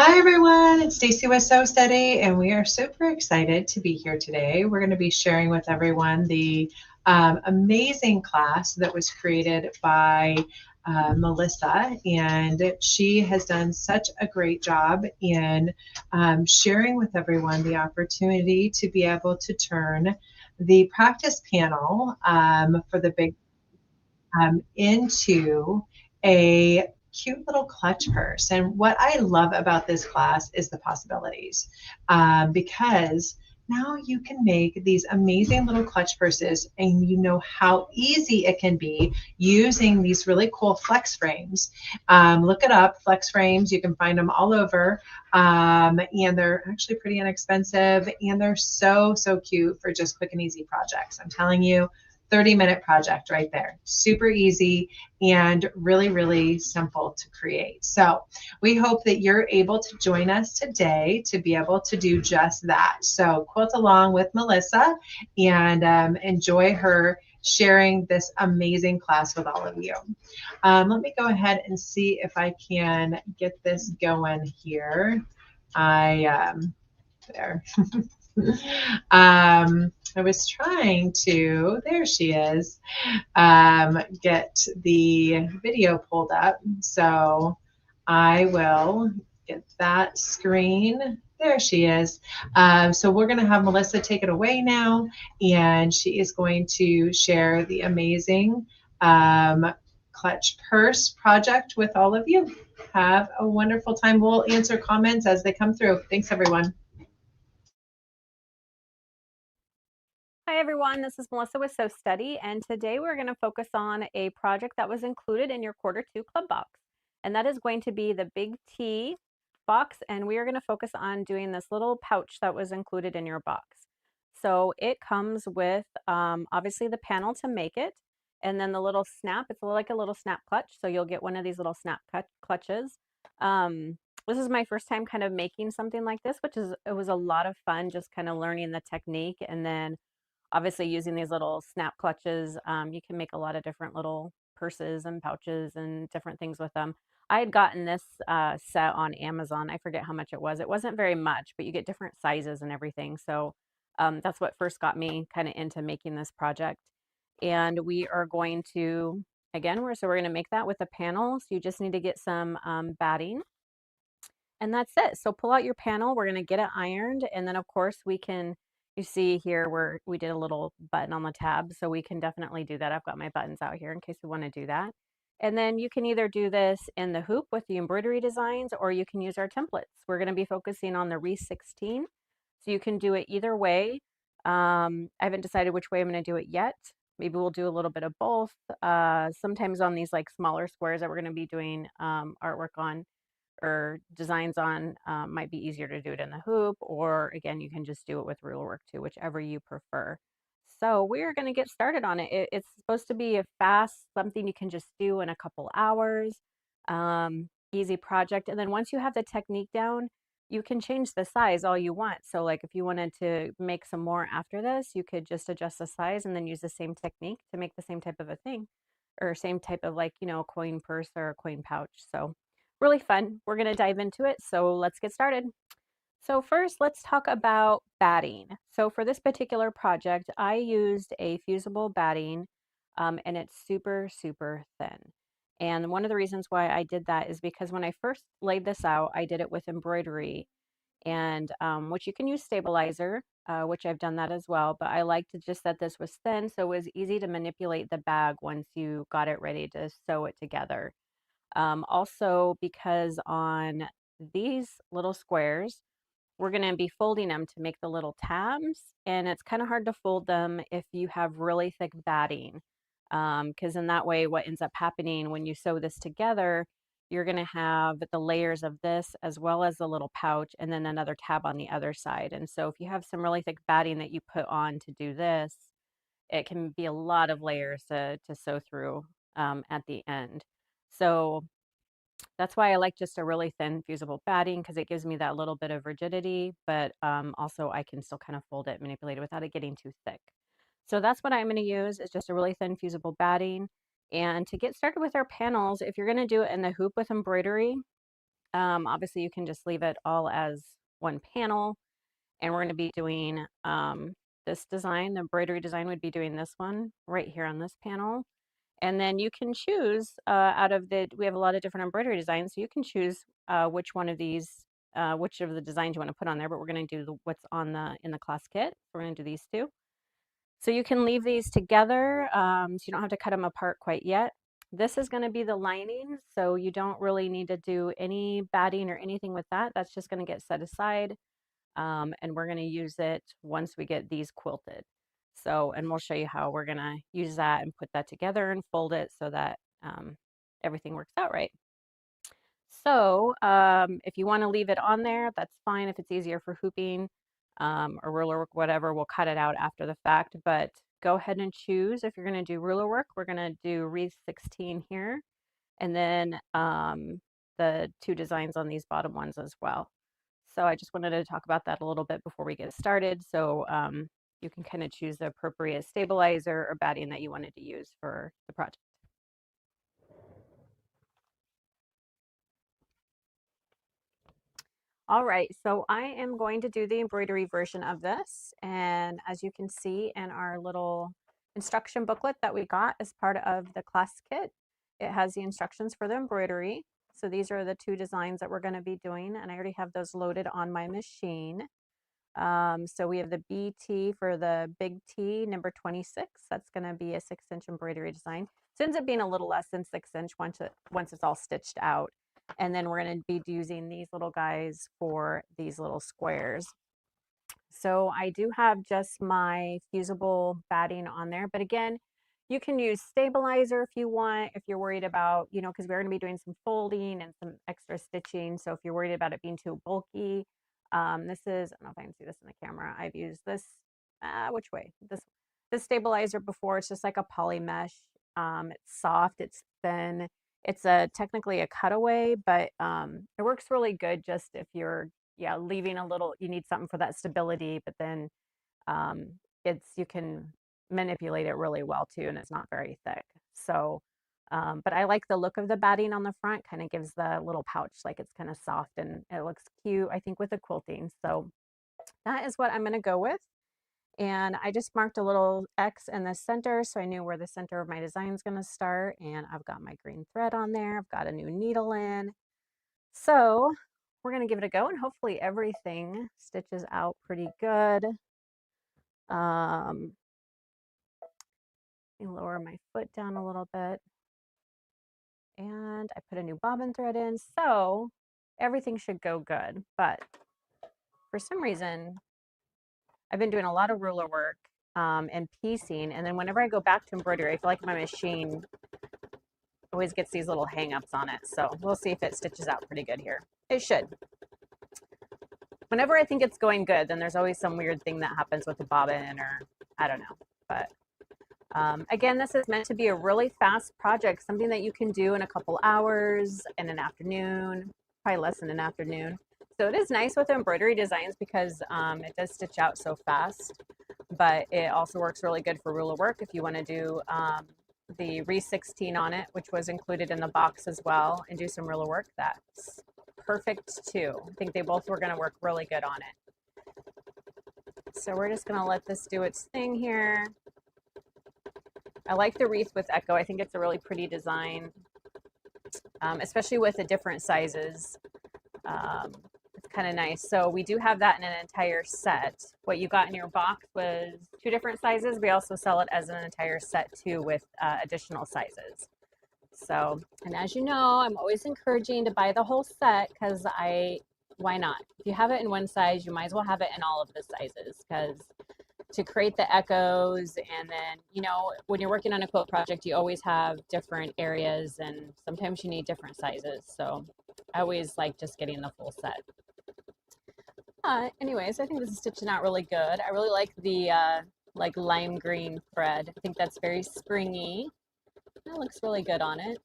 Hi everyone, it's Stacy with So Steady, and we are super excited to be here today. We're going to be sharing with everyone the amazing class that was created by Melissa, and she has done such a great job in sharing with everyone the opportunity to be able to turn the practice panel for the big into a cute little clutch purse. And what I love about this class is the possibilities because now you can make these amazing little clutch purses, and you know how easy it can be using these really cool flex frames. Look it up, flex frames. You can find them all over, and they're actually pretty inexpensive, and they're so, so cute for just quick and easy projects. I'm telling you, 30-minute project right there. Super easy and really, really simple to create. So we hope that you're able to join us today to be able to do just that. So quilt along with Melissa and enjoy her sharing this amazing class with all of you. Let me go ahead and see if I can get this going here. There. I was trying to, there she is, get the video pulled up. So I will get that screen. There she is. So we're going to have Melissa take it away now, and she is going to share the amazing clutch purse project with all of you. Have a wonderful time. We'll answer comments as they come through. Thanks, everyone. Hi everyone, this is Melissa with So Steady, and today we're going to focus on a project that was included in your Q2 club box, and that is going to be the Big T box, and we are going to focus on doing this little pouch that was included in your box. So it comes with obviously the panel to make it, and then the little snap. It's like a little snap clutch, so you'll get one of these little snap clutches. This is my first time kind of making something like this, it was a lot of fun just kind of learning the technique, and then obviously using these little snap clutches. You can make a lot of different little purses and pouches and different things with them. I had gotten this set on Amazon. I forget how much it was. It wasn't very much, but you get different sizes and everything. So that's what first got me kind of into making this project. And we are going to, again, we're going to make that with a panel. So you just need to get some batting. And that's it. So pull out your panel. We're going to get it ironed. And then, of course, we can, you see here where we did a little button on the tab. So we can definitely do that. I've got my buttons out here in case we want to do that. And then you can either do this in the hoop with the embroidery designs, or you can use our templates. We're going to be focusing on the Wreath 16. So you can do it either way. I haven't decided which way I'm going to do it yet. Maybe we'll do a little bit of both. Sometimes on these like smaller squares that we're going to be doing artwork on, or designs on, might be easier to do it in the hoop, or again, you can just do it with ruler work too, whichever you prefer. So we're going to get started on it. It's supposed to be a fast, something you can just do in a couple hours, easy project. And then once you have the technique down, you can change the size all you want. So like if you wanted to make some more after this, you could just adjust the size and then use the same technique to make the same type of a thing, or same type of, like, a coin purse or a coin pouch. So really fun. We're going to dive into it. So let's get started. So first, let's talk about batting. So for this particular project, I used a fusible batting, and it's super, super thin. And one of the reasons why I did that is because when I first laid this out, I did it with embroidery, and which you can use stabilizer, which I've done that as well. But I like to just that this was thin, so it was easy to manipulate the bag once you got it ready to sew it together. Also, because on these little squares, we're going to be folding them to make the little tabs, and it's kind of hard to fold them if you have really thick batting, because in that way, what ends up happening when you sew this together, you're going to have the layers of this as well as the little pouch, and then another tab on the other side. And so if you have some really thick batting that you put on to do this, it can be a lot of layers to sew through at the end. So that's why I like just a really thin fusible batting, because it gives me that little bit of rigidity, but also I can still kind of fold it, manipulate it without it getting too thick. So that's what I'm going to use, is just a really thin fusible batting. And to get started with our panels, if you're going to do it in the hoop with embroidery, Obviously, you can just leave it all as one panel. And we're going to be doing this design. The embroidery design would be doing this one right here on this panel. And then you can choose out of we have a lot of different embroidery designs, so you can choose which one of these, which of the designs you want to put on there, but we're going to do what's on in the class kit. We're going to do these two. So you can leave these together, so you don't have to cut them apart quite yet. This is going to be the lining, so you don't really need to do any batting or anything with that. That's just going to get set aside, and we're going to use it once we get these quilted. So, and we'll show you how we're going to use that and put that together and fold it so that everything works out right. So if you want to leave it on there, that's fine. If it's easier for hooping or ruler work, whatever, we'll cut it out after the fact. But go ahead and choose if you're going to do ruler work. We're going to do Wreath 16 here, and then the two designs on these bottom ones as well. So I just wanted to talk about that a little bit before we get started. So you can kind of choose the appropriate stabilizer or batting that you wanted to use for the project. All right, so I am going to do the embroidery version of this. And as you can see in our little instruction booklet that we got as part of the class kit, it has the instructions for the embroidery. So these are the two designs that we're going to be doing, and I already have those loaded on my machine. So we have the BT for the big T, number 26. That's going to be a 6-inch embroidery design. So it ends up being a little less than 6 inch once it's all stitched out. And then we're going to be using these little guys for these little squares. So I do have just my fusible batting on there, but again, you can use stabilizer if you want, if you're worried about, you know, because we're going to be doing some folding and some extra stitching. So if you're worried about it being too bulky, this is, I don't know if I can see this in the camera. I've used this, which way? This stabilizer before. It's just like a poly mesh. It's soft, it's thin. It's technically a cutaway, but it works really good just if you're, leaving a little, you need something for that stability, but then you can manipulate it really well too, and it's not very thick. So, but I like the look of the batting on the front, kind of gives the little pouch, like it's kind of soft and it looks cute, I think, with the quilting. So that is what I'm going to go with. And I just marked a little X in the center, so I knew where the center of my design is going to start. And I've got my green thread on there. I've got a new needle in. So we're going to give it a go, and hopefully everything stitches out pretty good. Let me lower my foot down a little bit. And I put a new bobbin thread in, so everything should go good. But for some reason, I've been doing a lot of ruler work and piecing, and then whenever I go back to embroidery, I feel like my machine always gets these little hang-ups on it. So we'll see if it stitches out pretty good here. It should. Whenever I think it's going good, then there's always some weird thing that happens with the bobbin, or I don't know. But again, this is meant to be a really fast project, something that you can do in a couple hours, in an afternoon, probably less than an afternoon. So it is nice with embroidery designs because it does stitch out so fast, but it also works really good for ruler work if you want to do the Wreath 16 on it, which was included in the box as well, and do some ruler work. That's perfect too. I think they both were going to work really good on it. So we're just going to let this do its thing here. I like the wreath with echo. I think it's a really pretty design, especially with the different sizes. It's kind of nice. So we do have that in an entire set. What you got in your box was 2 different sizes. We also sell it as an entire set too, with additional sizes. So, and as you know, I'm always encouraging to buy the whole set because why not? If you have it in one size, you might as well have it in all of the sizes, because to create the echoes, and then, you know, when you're working on a quilt project, you always have different areas and sometimes you need different sizes. So I always like just getting the full set. Anyways, I think this is stitching out really good. I really like the like lime green thread. I think that's very springy. That looks really good on it.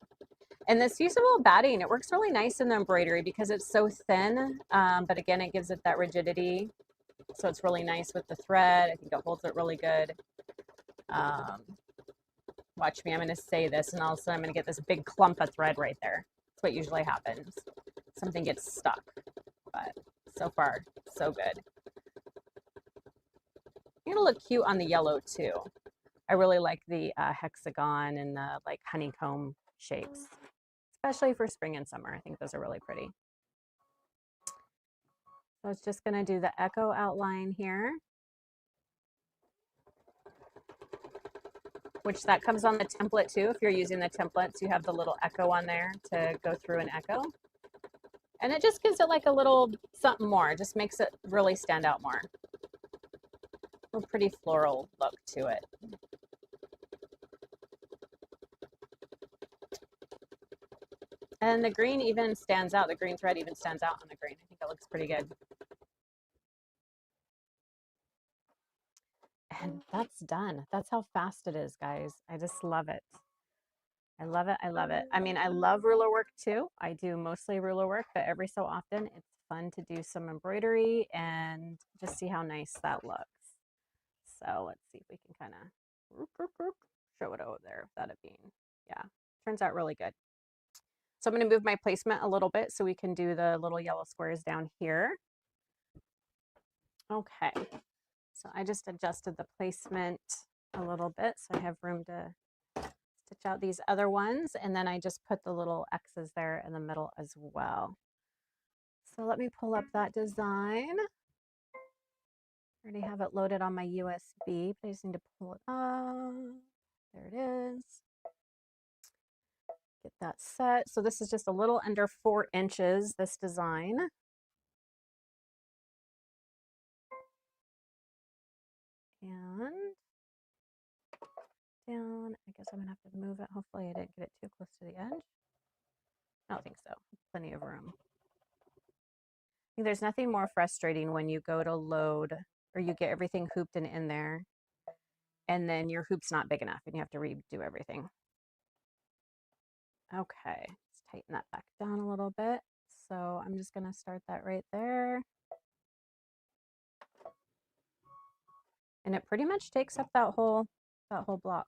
And this fusible batting, it works really nice in the embroidery because it's so thin, but again, it gives it that rigidity. So it's really nice with the thread. I think it holds it really good. Watch me, I'm going to say this, and all of a sudden I'm going to get this big clump of thread right there. That's what usually happens. something gets stuck. But so far, so good. It's gonna look cute on the yellow too. I really like the hexagon and the like honeycomb shapes, especially for spring and summer. I think those are really pretty. So it's just gonna do the echo outline here, which that comes on the template too. If you're using the templates, you have the little echo on there to go through an echo. And it just gives it like a little something more. It just makes it really stand out more. A pretty floral look to it. And the green even stands out. The green thread even stands out on the green. I think it looks pretty good. And that's done. That's how fast it is, guys. I just love it. I love it. I love it. I mean, I love ruler work too. I do mostly ruler work, but every so often it's fun to do some embroidery and just see how nice that looks. So let's see if we can kind of show it over there without it being, yeah, turns out really good. So I'm going to move my placement a little bit so we can do the little yellow squares down here. Okay, so I just adjusted the placement a little bit so I have room to stitch out these other ones, and then I just put the little X's there in the middle as well. So let me pull up that design. I already have it loaded on my USB, but I just need to pull it up. There it is. Get that set. So this is just a little under 4 inches, this design. And down, I guess I'm gonna have to move it. Hopefully I didn't get it too close to the edge. I don't think so, plenty of room. I think there's nothing more frustrating when you go to load or you get everything hooped and in there and then your hoop's not big enough and you have to redo everything. Okay, let's tighten that back down a little bit. So I'm just gonna start that right there. And it pretty much takes up that whole block.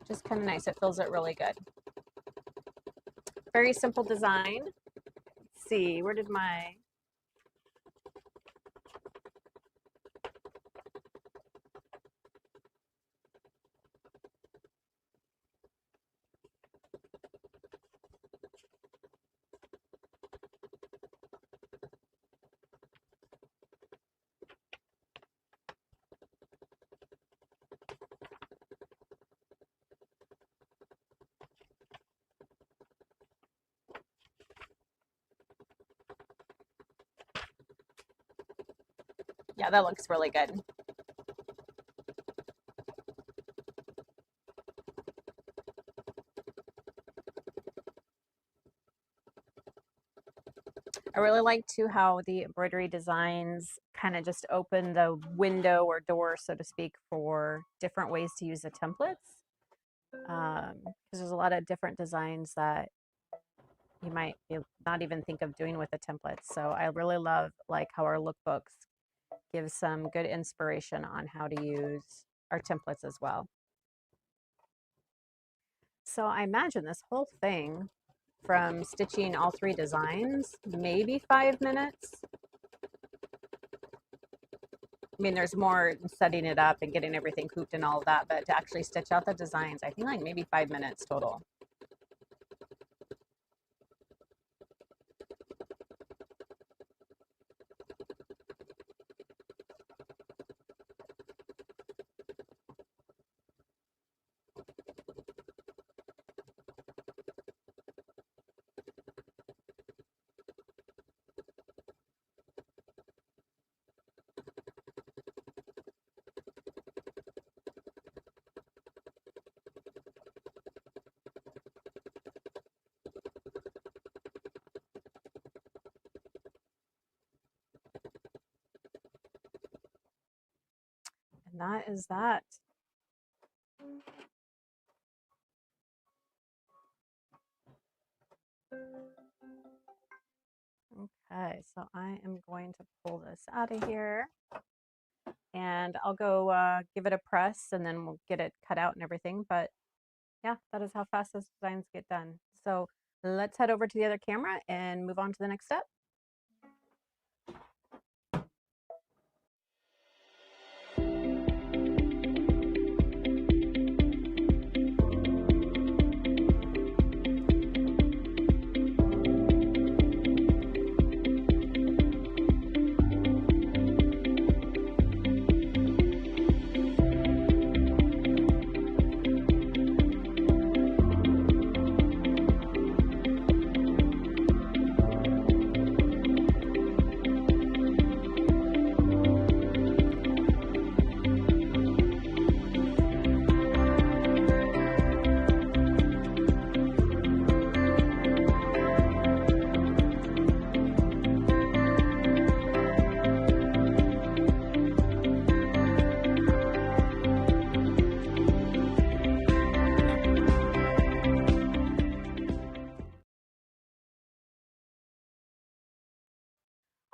Just kind of nice. It fills it really good. Very simple design. Let's see, where did my yeah, that looks really good. I really like too how the embroidery designs kind of just open the window or door, so to speak, for different ways to use the templates. Because there's a lot of different designs that you might not even think of doing with the templates. So I really love like how our lookbooks give some good inspiration on how to use our templates as well. So I imagine this whole thing from stitching all 3 designs, maybe 5 minutes. I mean, there's more setting it up and getting everything hooped and all of that, but to actually stitch out the designs, I think like maybe 5 minutes total. And that is that. Okay, so I am going to pull this out of here and I'll go give it a press and then we'll get it cut out and everything. But yeah, that is how fast those designs get done. So let's head over to the other camera and move on to the next step.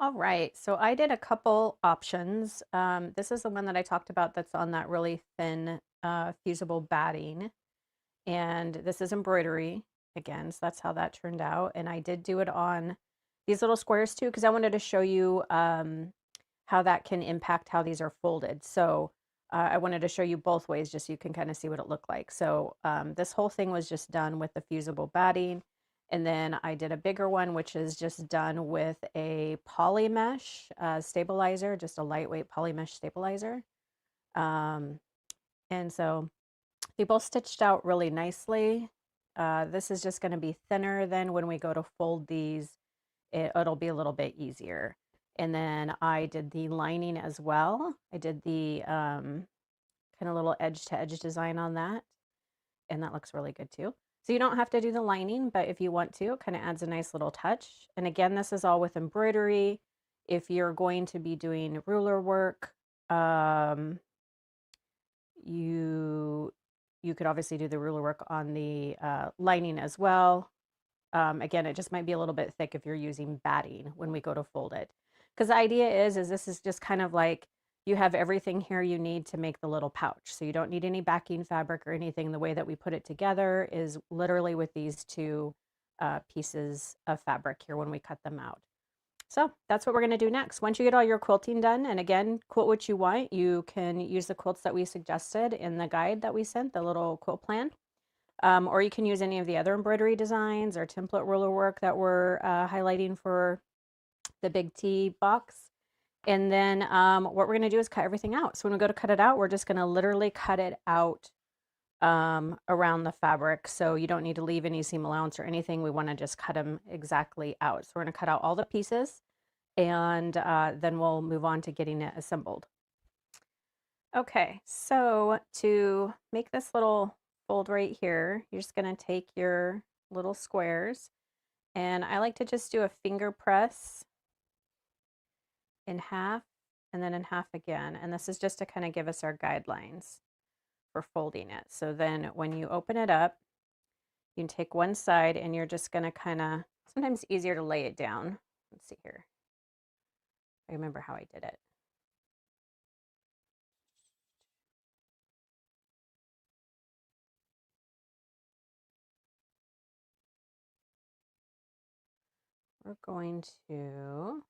All right, so I did a couple options. This is the one that I talked about that's on that really thin fusible batting. And this is embroidery again, so that's how that turned out. And I did do it on these little squares too, because I wanted to show you how that can impact how these are folded. So I wanted to show you both ways just so you can kind of see what it looked like. So this whole thing was just done with the fusible batting. And then I did a bigger one, which is just done with a poly mesh stabilizer, just a lightweight poly mesh stabilizer. And so they both stitched out really nicely. This is just going to be thinner than when we go to fold these. It'll be a little bit easier. And then I did the lining as well. I did the kind of little edge to edge design on that. And that looks really good too. So you don't have to do the lining, but if you want to, it kind of adds a nice little touch. And again, this is all with embroidery. If you're going to be doing ruler work, you could obviously do the ruler work on the lining as well. Again, it just might be a little bit thick if you're using batting when we go to fold it. Because the idea is this is just kind of like you have everything here you need to make the little pouch. So you don't need any backing fabric or anything. The way that we put it together is literally with these two pieces of fabric here when we cut them out. So that's what we're going to do next. Once you get all your quilting done, and again, quilt what you want, you can use the quilts that we suggested in the guide that we sent, the little quilt plan. Or you can use any of the other embroidery designs or template ruler work that we're highlighting for the Big T box. And then what we're going to do is cut everything out. So when we go to cut it out, we're just going to literally cut it out around the fabric. So you don't need to leave any seam allowance or anything. We want to just cut them exactly out. So we're going to cut out all the pieces and then we'll move on to getting it assembled. Okay, so to make this little fold right here, you're just going to take your little squares, and I like to just do a finger press in half and then in half again. And this is just to kind of give us our guidelines for folding it. So then when you open it up, you can take one side and you're just going to kind of, sometimes easier to lay it down. Let's see here. I remember how I did it. We're going to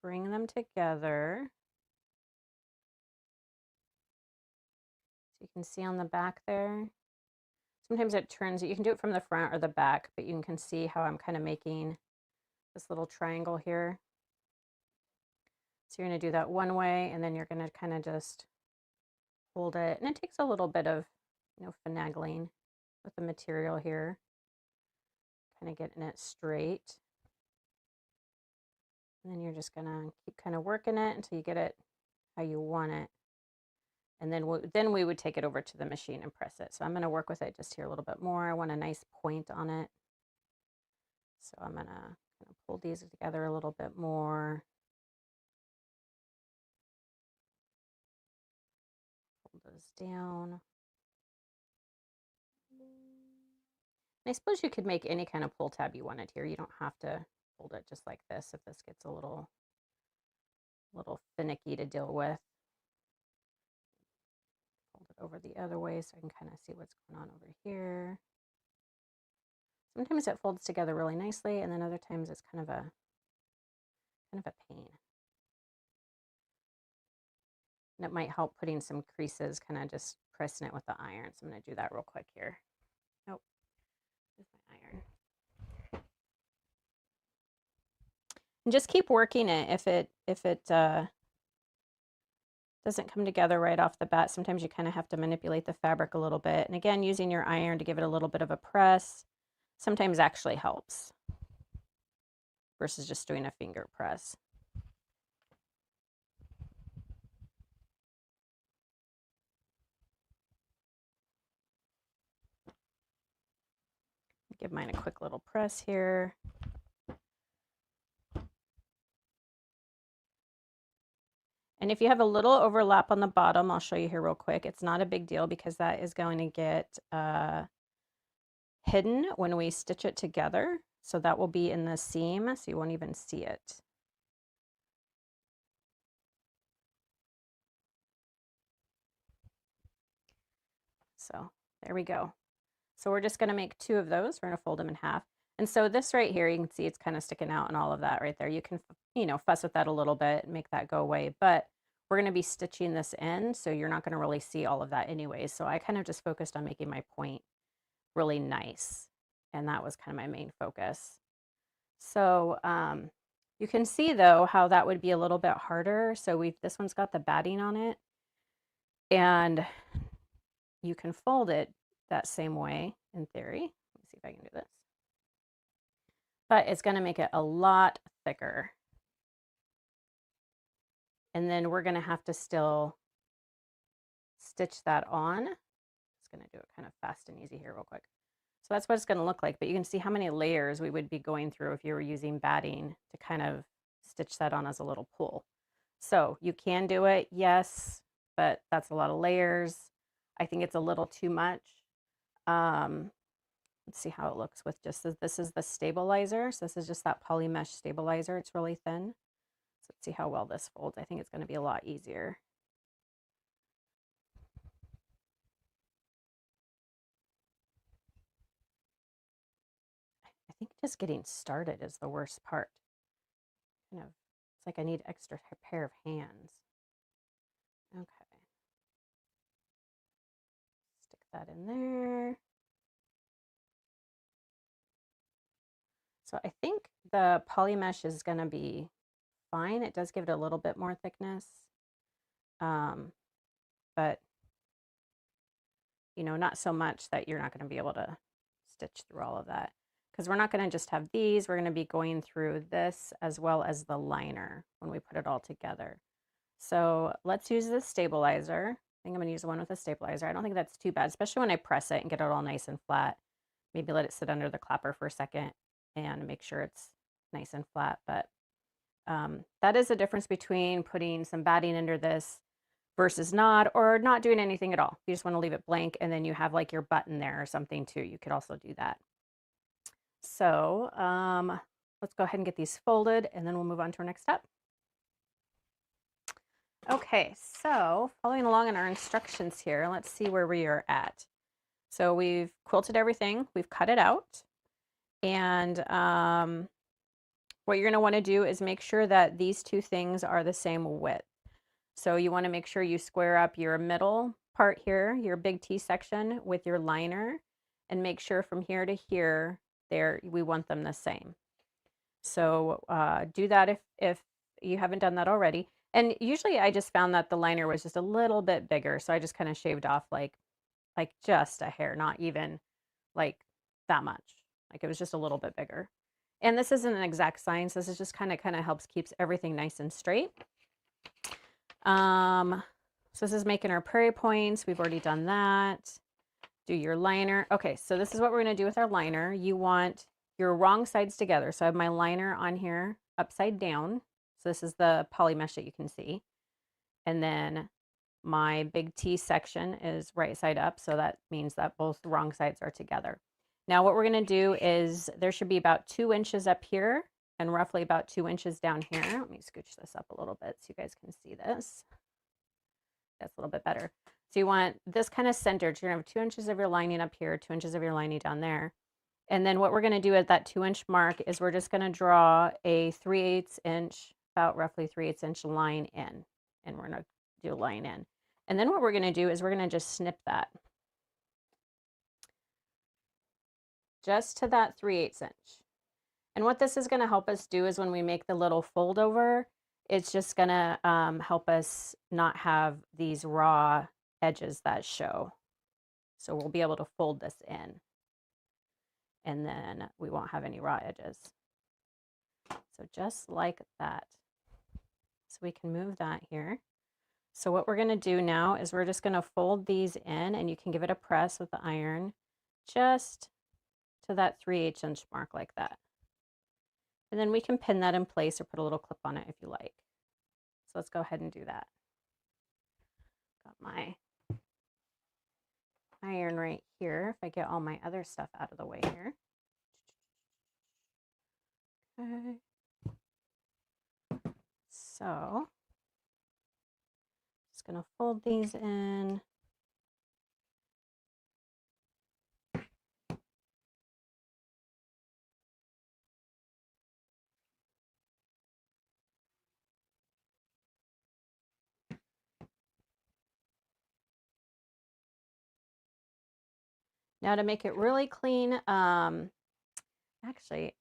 bring them together. So you can see on the back there. Sometimes it turns, you can do it from the front or the back, but you can see how I'm kind of making this little triangle here. So you're going to do that one way, and then you're going to kind of just hold it. And it takes a little bit of, finagling with the material here. Kind of getting it straight. And then you're just going to keep kind of working it until you get it how you want it. And then we would take it over to the machine and press it. So I'm going to work with it just here a little bit more. I want a nice point on it. So I'm going to kind of pull these together a little bit more. Pull those down. And I suppose you could make any kind of pull tab you wanted here. You don't have to hold it just like this if this gets a little finicky to deal with. Fold it over the other way so I can kind of see what's going on over here. Sometimes it folds together really nicely, and then other times it's kind of a pain. And it might help putting some creases, kind of just pressing it with the iron. So I'm going to do that real quick here. Nope, there's my iron. And just keep working it. If it doesn't come together right off the bat, sometimes you kind of have to manipulate the fabric a little bit. And again, using your iron to give it a little bit of a press sometimes actually helps versus just doing a finger press. Give mine a quick little press here. And if you have a little overlap on the bottom, I'll show you here real quick. It's not a big deal because that is going to get hidden when we stitch it together. So that will be in the seam, so you won't even see it. So there we go. So we're just going to make 2 of those. We're going to fold them in half. And so this right here, you can see it's kind of sticking out and all of that right there. You can, fuss with that a little bit and make that go away. But we're going to be stitching this in, so you're not going to really see all of that anyways. So I kind of just focused on making my point really nice. And that was kind of my main focus. So you can see, though, how that would be a little bit harder. So this one's got the batting on it. And you can fold it that same way in theory. Let me see if I can do this. But it's going to make it a lot thicker. And then we're going to have to still stitch that on. Just going to do it kind of fast and easy here real quick. So that's what it's going to look like. But you can see how many layers we would be going through if you were using batting to kind of stitch that on as a little pull. So you can do it, yes, but that's a lot of layers. I think it's a little too much. Let's see how it looks with just this is the stabilizer. So this is just that poly mesh stabilizer. It's really thin. So let's see how well this folds. I think it's going to be a lot easier. I think just getting started is the worst part. Kind of, it's like I need extra pair of hands. Okay. Stick that in there. So I think the poly mesh is going to be fine. It does give it a little bit more thickness. But not so much that you're not going to be able to stitch through all of that, because we're not going to just have these. We're going to be going through this as well as the liner when we put it all together. So let's use the stabilizer. I think I'm going to use the one with the stabilizer. I don't think that's too bad, especially when I press it and get it all nice and flat. Maybe let it sit under the clapper for a second and make sure it's nice and flat. But that is the difference between putting some batting under this versus not, or not doing anything at all. You just want to leave it blank, and then you have like your button there or something too. You could also do that. So let's go ahead and get these folded, and then we'll move on to our next step. Okay, so following along in our instructions here, let's see where we are at. So we've quilted everything, we've cut it out, and what you're going to want to do is make sure that these 2 things are the same width. So you want to make sure you square up your middle part here, your big T section, with your liner, and make sure from here to here, we want them the same. So do that if you haven't done that already. And usually I just found that the liner was just a little bit bigger, so I just kind of shaved off like just a hair, not even like that much. Like it was just a little bit bigger. And this isn't an exact science. This is just kind of helps keeps everything nice and straight. So this is making our prairie points. We've already done that. Do your liner. Okay, so this is what we're going to do with our liner. You want your wrong sides together. So I have my liner on here upside down. So this is the poly mesh that you can see. And then my big T section is right side up. So that means that both wrong sides are together. Now what we're going to do is there should be about 2 inches up here and roughly about 2 inches down here. Let me scooch this up a little bit so you guys can see this. That's a little bit better. So you want this kind of centered. So you're going to have 2 inches of your lining up here, 2 inches of your lining down there. And then what we're going to do at that 2-inch mark is we're just going to draw a 3/8 inch, about roughly 3/8 inch line in. And we're going to do a line in. And then what we're going to do is we're going to just snip that just to that 3/8 inch. And what this is going to help us do is when we make the little fold over, it's just going to help us not have these raw edges that show. So we'll be able to fold this in, and then we won't have any raw edges. So just like that. So we can move that here. So what we're going to do now is we're just going to fold these in, and you can give it a press with the iron just to that 3/8 inch mark like that. And then we can pin that in place or put a little clip on it if you like. So let's go ahead and do that. Got my iron right here. If I get all my other stuff out of the way here. Okay. So just going to fold these in. Now to make it really clean, actually,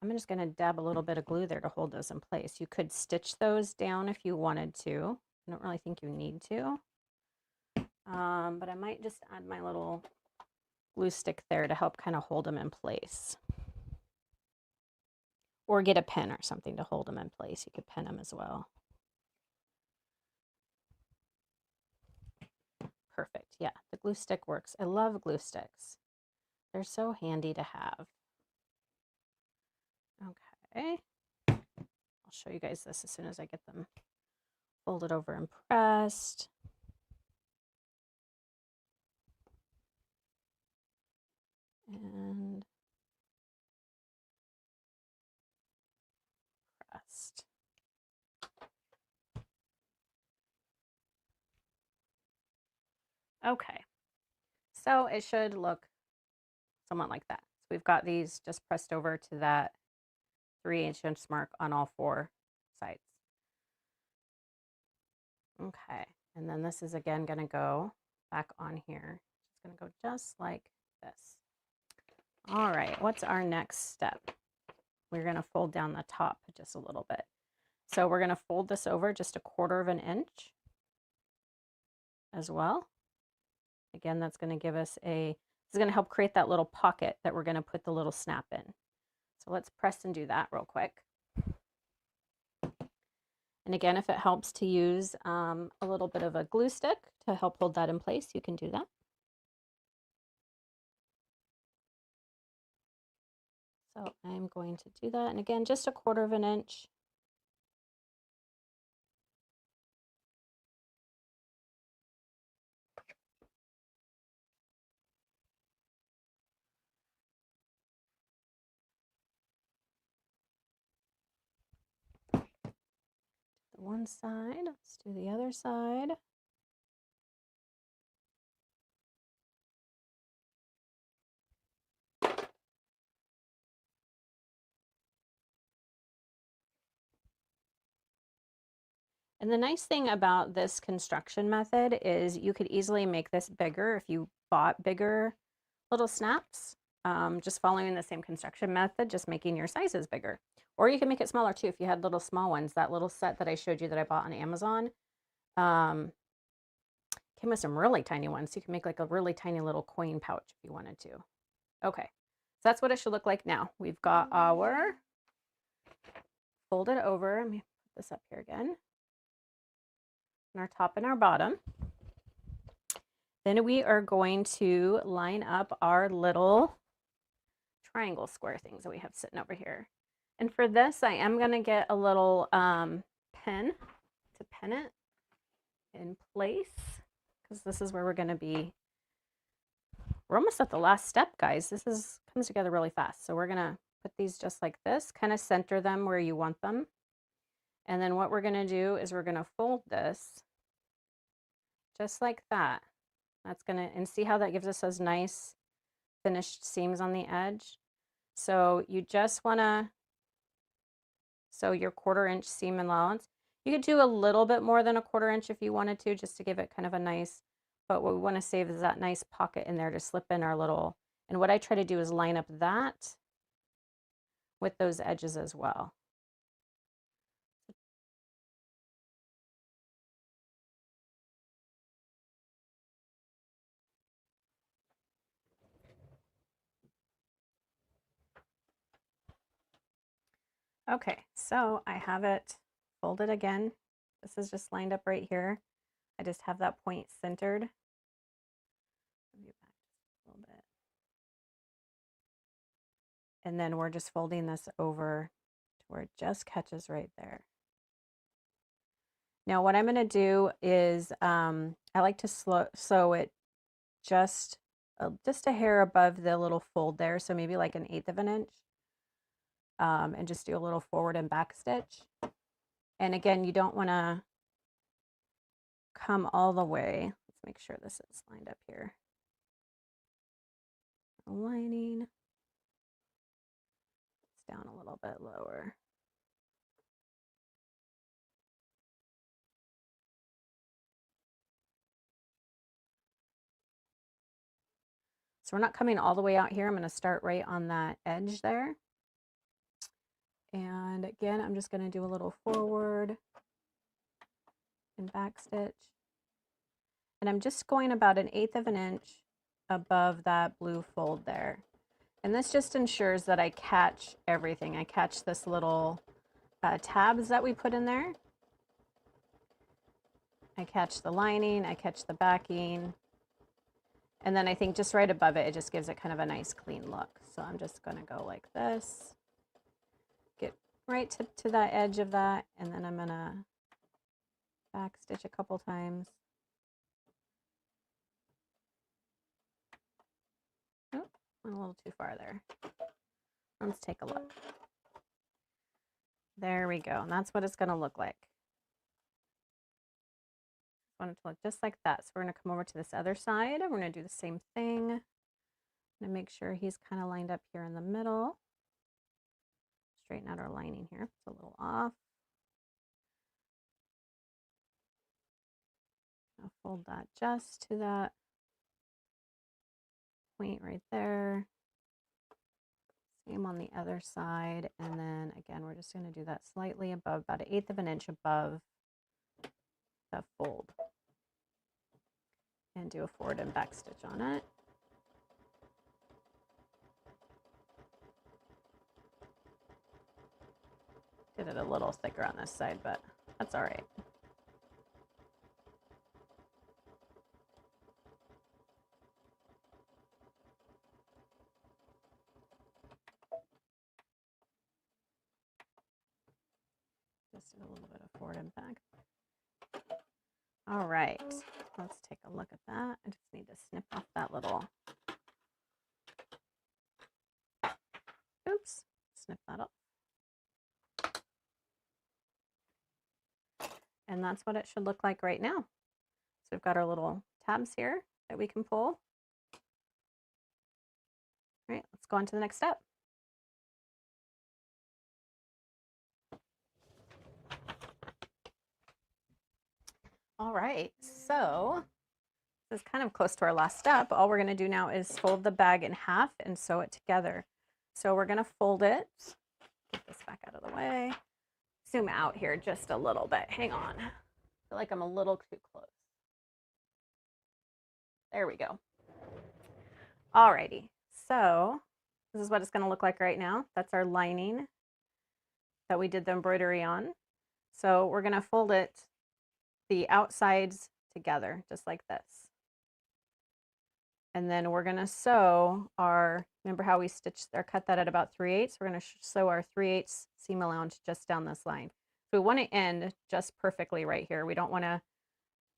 I'm just going to dab a little bit of glue there to hold those in place. You could stitch those down if you wanted to. I don't really think you need to. But I might just add my little glue stick there to help kind of hold them in place. Or get a pin or something to hold them in place. You could pin them as well. Perfect. Yeah, the glue stick works. I love glue sticks. They're so handy to have. Okay. I'll show you guys this as soon as I get them folded over and pressed. And pressed. Okay. So it should look somewhat like that. So we've got these just pressed over to that 3/8 inch mark on all 4 sides. Okay, and then this is again going to go back on here. It's going to go just like this. All right, what's our next step? We're going to fold down the top just a little bit. So we're going to fold this over just 1/4 inch as well. Again, that's going to give us this is going to help create that little pocket that we're going to put the little snap in. So let's press and do that real quick. And again, if it helps to use a little bit of a glue stick to help hold that in place, you can do that. So I'm going to do that. And again, just 1/4 inch. The one side, let's do the other side. And the nice thing about this construction method is you could easily make this bigger if you bought bigger little snaps, just following the same construction method, just making your sizes bigger. Or you can make it smaller too if you had little small ones. That little set that I showed you that I bought on Amazon came with some really tiny ones. So you can make like a really tiny little coin pouch if you wanted to. Okay, so that's what it should look like now. We've got our folded over. Let me put this up here again. And our top and our bottom. Then we are going to line up our little triangle square things that we have sitting over here. And for this, I am going to get a little pen to pin it in place, because this is where we're going to be. We're almost at the last step, guys. This comes together really fast. So we're going to put these just like this, kind of center them where you want them. And then what we're going to do is we're going to fold this just like that. That's going to, and see how that gives us those nice finished seams on the edge. So you just want to sew your 1/4 inch seam allowance. You could do a little bit more than a 1/4 inch if you wanted to, just to give it kind of a nice, but what we want to save is that nice pocket in there to slip in our little, and what I try to do is line up that with those edges as well. Okay, so I have it folded again. This is just lined up right here. I just have that point centered. Move you back just a little bit. And then we're just folding this over to where it just catches right there. Now what I'm going to do is I like to sew it just a hair above the little fold there, so maybe like 1/8 of an inch, and just do a little forward and back stitch. And again, you don't want to come all the way. Let's make sure this is lined up here. Aligning. It's down a little bit lower. So we're not coming all the way out here. I'm going to start right on that edge there. And again, I'm just going to do a little forward and back stitch. And I'm just going about 1/8 of an inch above that blue fold there. And this just ensures that I catch everything. I catch this little tabs that we put in there. I catch the lining, I catch the backing. And then I think just right above it, it just gives it kind of a nice clean look. So I'm just going to go like this, get right to that edge of that, and then I'm going to back stitch a couple times. Oh, went a little too far there. Let's take a look. There we go. And that's what it's going to look like. I want it to look just like that. So we're going to come over to this other side. We're going to do the same thing. I'm going to make sure he's kind of lined up here in the middle. Straighten out our lining here. It's a little off. I'll fold that just to that point right there. Same on the other side. And then again, we're just going to do that slightly above, about 1/8 of an inch above the fold. And do a forward and back stitch on it. Did it a little thicker on this side, but that's all right. Just did a little bit of forward and back. All right, let's take a look at that. I just need to snip off that little, oops, snip that off. And that's what it should look like right now. So we've got our little tabs here that we can pull. All right, let's go on to the next step. All right, so this is kind of close to our last step. All we're going to do now is fold the bag in half and sew it together. So we're going to fold it. Get this back out of the way. Zoom out here just a little bit. Hang on. I feel like I'm a little too close. There we go. All righty. So this is what it's going to look like right now. That's our lining that we did the embroidery on. So we're going to fold it, the outsides together, just like this. And then we're going to sew our, remember how we stitched or cut that at about 3/8? We're going to sew our 3/8 seam allowance just down this line. So we want to end just perfectly right here. We don't want to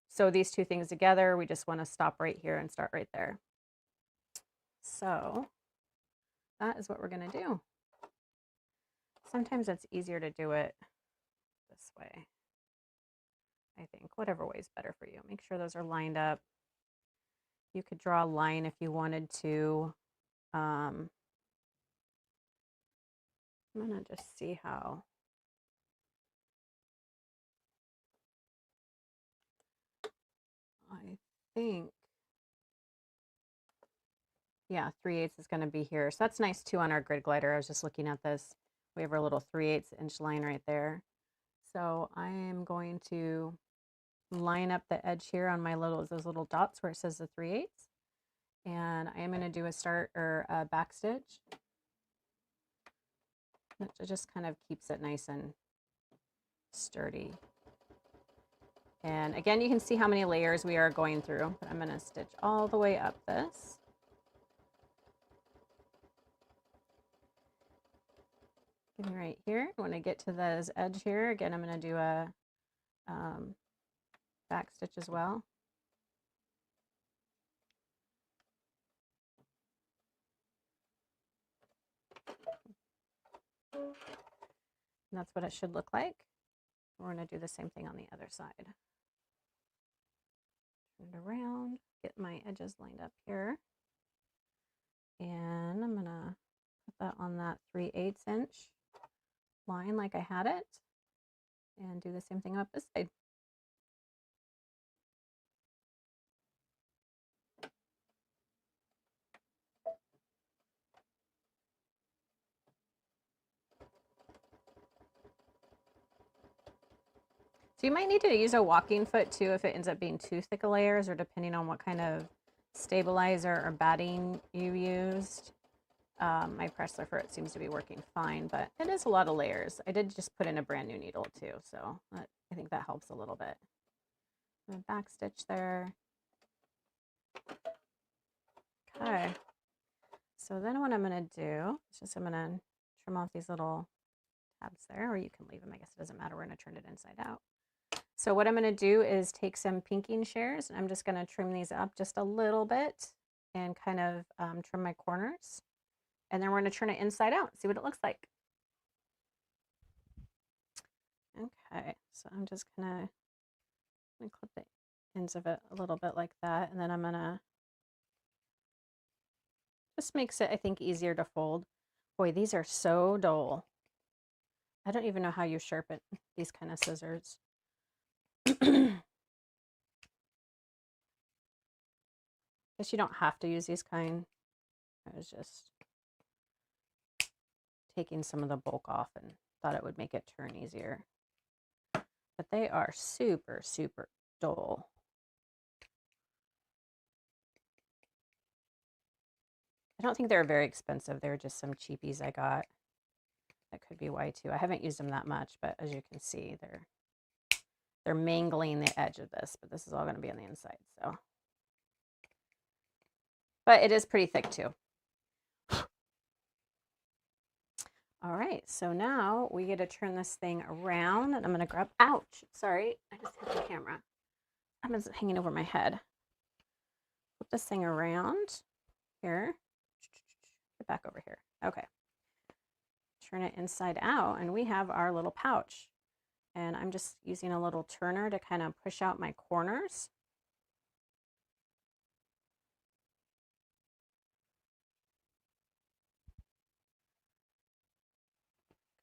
sew these two things together. We just want to stop right here and start right there. So that is what we're going to do. Sometimes it's easier to do it this way, I think. Whatever way is better for you. Make sure those are lined up. You could draw a line if you wanted to I'm gonna just see how. I think, yeah, 3/8 is gonna be here. So that's nice too on our grid glider. I was just looking at this. We have our little 3/8 inch line right there. So I am going to line up the edge here on my those little dots where it says the 3/8. And I am going to do a start or a back stitch. It just kind of keeps it nice and sturdy. And again, you can see how many layers we are going through, but I'm going to stitch all the way up this. Getting right here. When I get to this edge here, again, I'm going to do a back stitch as well. And that's what it should look like. We're going to do the same thing on the other side. Turn it around, get my edges lined up here. And I'm going to put that on that 3/8 inch line like I had it. And do the same thing up this side. So you might need to use a walking foot too if it ends up being too thick of layers, or depending on what kind of stabilizer or batting you used. My Pressler for it seems to be working fine, but it is a lot of layers. I did just put in a brand new needle too, so I think that helps a little bit. Back stitch there. Okay. So then what I'm going to do is just I'm going to trim off these little tabs there, or you can leave them. I guess it doesn't matter. We're going to turn it inside out. So what I'm going to do is take some pinking shears, and I'm just going to trim these up just a little bit and kind of trim my corners. And then we're going to turn it inside out, see what it looks like. Okay, so I'm just going to clip the ends of it a little bit like that, and then I'm going to just makes it, I think, easier to fold. Boy, these are so dull. I don't even know how you sharpen these kind of scissors. Guess you don't have to use these kind. I was just taking some of the bulk off and thought it would make it turn easier. But they are super, super dull. I don't think they're very expensive. They're just some cheapies I got. That could be why too. I haven't used them that much, but as you can see, they're mangling the edge of this, but this is all going to be on the inside. So, but it is pretty thick too. All right, so now we get to turn this thing around, and I'm going to grab, ouch, sorry, I just hit the camera. I'm just hanging over my head. Flip this thing around here. Get back over here. Okay. Turn it inside out, and we have our little pouch. And I'm just using a little turner to kind of push out my corners.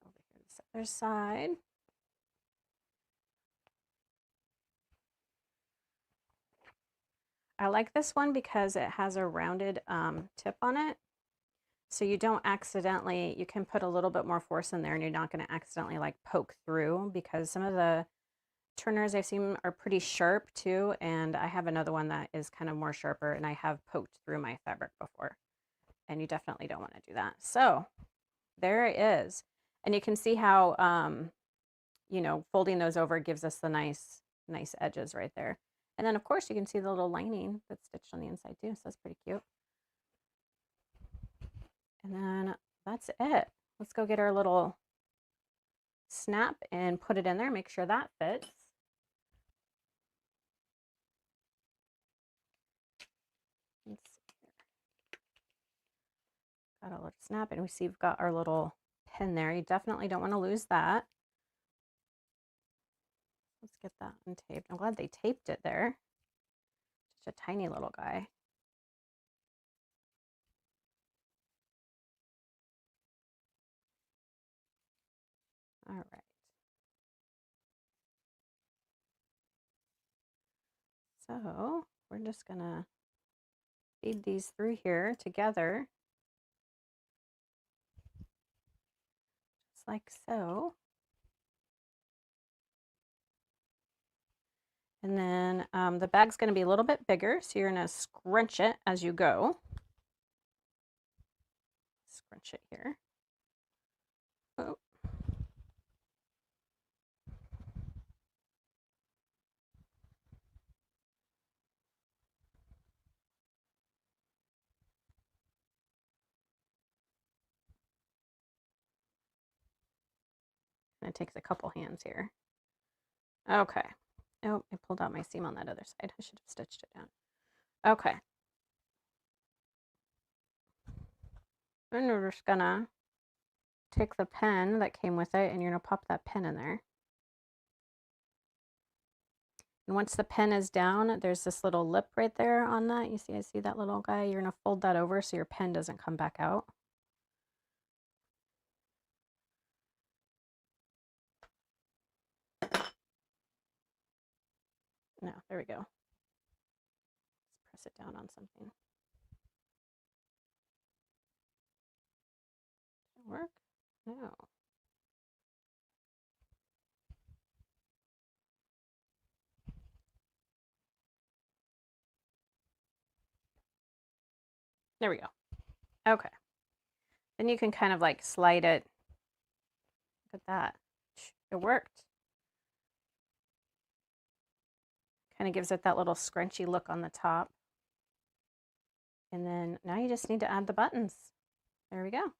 Over here to this other side. I like this one because it has a rounded tip on it. So you don't accidentally, you can put a little bit more force in there and you're not going to accidentally like poke through, because some of the turners I've seen are pretty sharp too. And I have another one that is kind of more sharper, and I have poked through my fabric before. And you definitely don't want to do that. So there it is. And you can see how, you know, folding those over gives us the nice edges right there. And then of course you can see the little lining that's stitched on the inside too. So that's pretty cute. And then that's it. Let's go get our little snap and put it in there. Make sure that fits. Let's see here. Got a little snap, and we see we've got our little pin there. You definitely don't want to lose that. Let's get that untaped. I'm glad they taped it there. Just a tiny little guy. All right. So we're just gonna feed these through here together, just like so. And then the bag's gonna be a little bit bigger, so you're gonna scrunch it as you go. Scrunch it here. Oh. And it takes a couple hands here. Okay. Oh, I pulled out my seam on that other side. I should have stitched it down. Okay. And we're just gonna take the pen that came with it and you're gonna pop that pen in there. And once the pen is down, there's this little lip right there on that. You see, I see that little guy. You're gonna fold that over so your pen doesn't come back out. No, there we go. Let's press it down on something. Did it work? No. There we go. Okay. Then you can kind of like slide it. Look at that. It worked. Kind of gives it that little scrunchy look on the top. And then now you just need to add the buttons. There we go.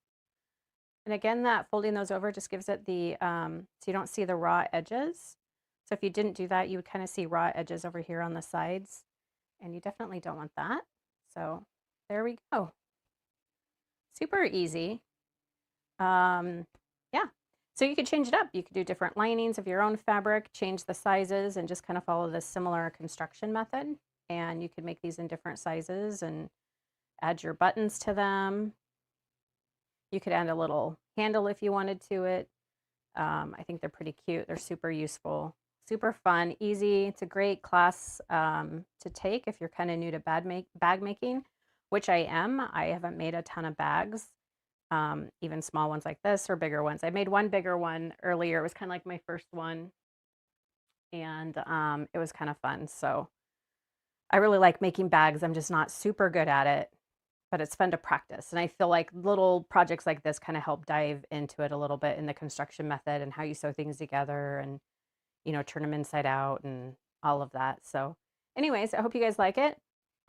And again, that folding those over just gives it the, so you don't see the raw edges. So if you didn't do that, you would kind of see raw edges over here on the sides. And you definitely don't want that. So there we go. Super easy. Yeah. So you could change it up. You could do different linings of your own fabric, change the sizes, and just kind of follow this similar construction method. And you could make these in different sizes and add your buttons to them. You could add a little handle if you wanted to it. I think they're pretty cute. They're super useful, super fun, easy. It's a great class to take if you're kind of new to bag making, which I am. I haven't made a ton of bags. Even small ones like this or bigger ones. I made one bigger one earlier. It was kind of like my first one, and it was kind of fun. So I really like making bags. I'm just not super good at it, but it's fun to practice. And I feel like little projects like this kind of help dive into it a little bit in the construction method and how you sew things together and, you know, turn them inside out and all of that. So anyways, I hope you guys like it.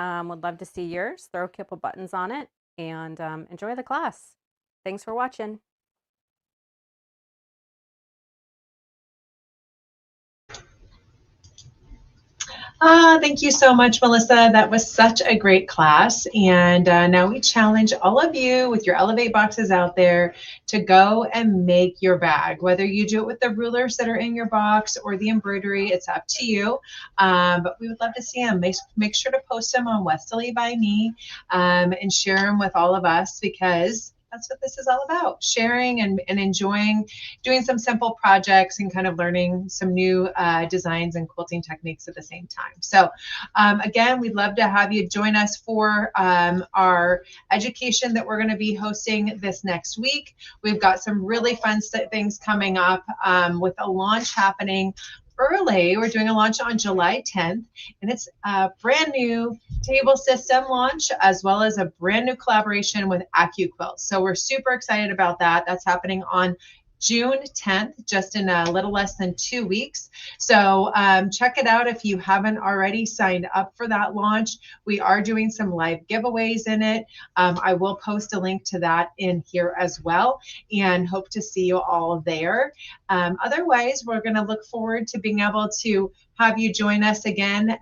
Would love to see yours. Throw a couple buttons on it and enjoy the class. Thanks for watching. Thank you so much, Melissa. That was such a great class. And now we challenge all of you with your Elevate boxes out there to go and make your bag. Whether you do it with the rulers that are in your box or the embroidery, it's up to you. But we would love to see them. Make sure to post them on Westerly by Me and share them with all of us, because that's what this is all about, sharing and enjoying doing some simple projects and kind of learning some new designs and quilting techniques at the same time. So again, we'd love to have you join us for our education that we're going to be hosting this next week. We've got some really fun things coming up with a launch happening early. We're doing a launch on July 10th, and it's a brand new table system launch, as well as a brand new collaboration with AccuQuilt. So we're super excited about that. That's happening on June 10th, just in a little less than 2 weeks. So check it out if you haven't already signed up for that launch. We are doing some live giveaways in it. I will post a link to that in here as well, and hope to see you all there. Otherwise, we're going to look forward to being able to have you join us again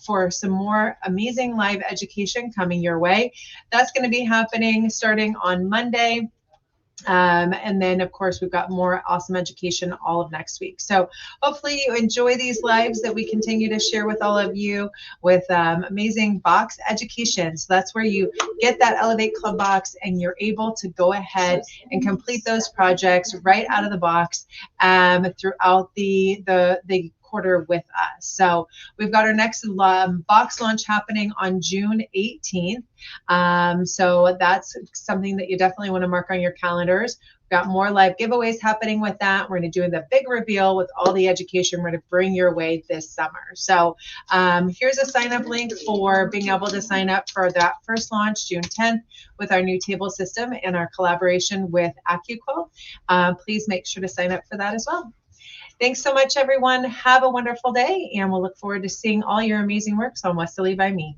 for some more amazing live education coming your way. That's going to be happening starting on Monday. And then, of course, we've got more awesome education all of next week. So hopefully you enjoy these lives that we continue to share with all of you with amazing box education. So that's where you get that Elevate Club box and you're able to go ahead and complete those projects right out of the box throughout the quarter with us. So we've got our next box launch happening on June 18th. So that's something that you definitely want to mark on your calendars. We've got more live giveaways happening with that. We're going to do the big reveal with all the education we're going to bring your way this summer. So here's a sign up link for being able to sign up for that first launch June 10th with our new table system and our collaboration with AccuQuill. Please make sure to sign up for that as well. Thanks so much, everyone. Have a wonderful day, and we'll look forward to seeing all your amazing works on Westerly by Me.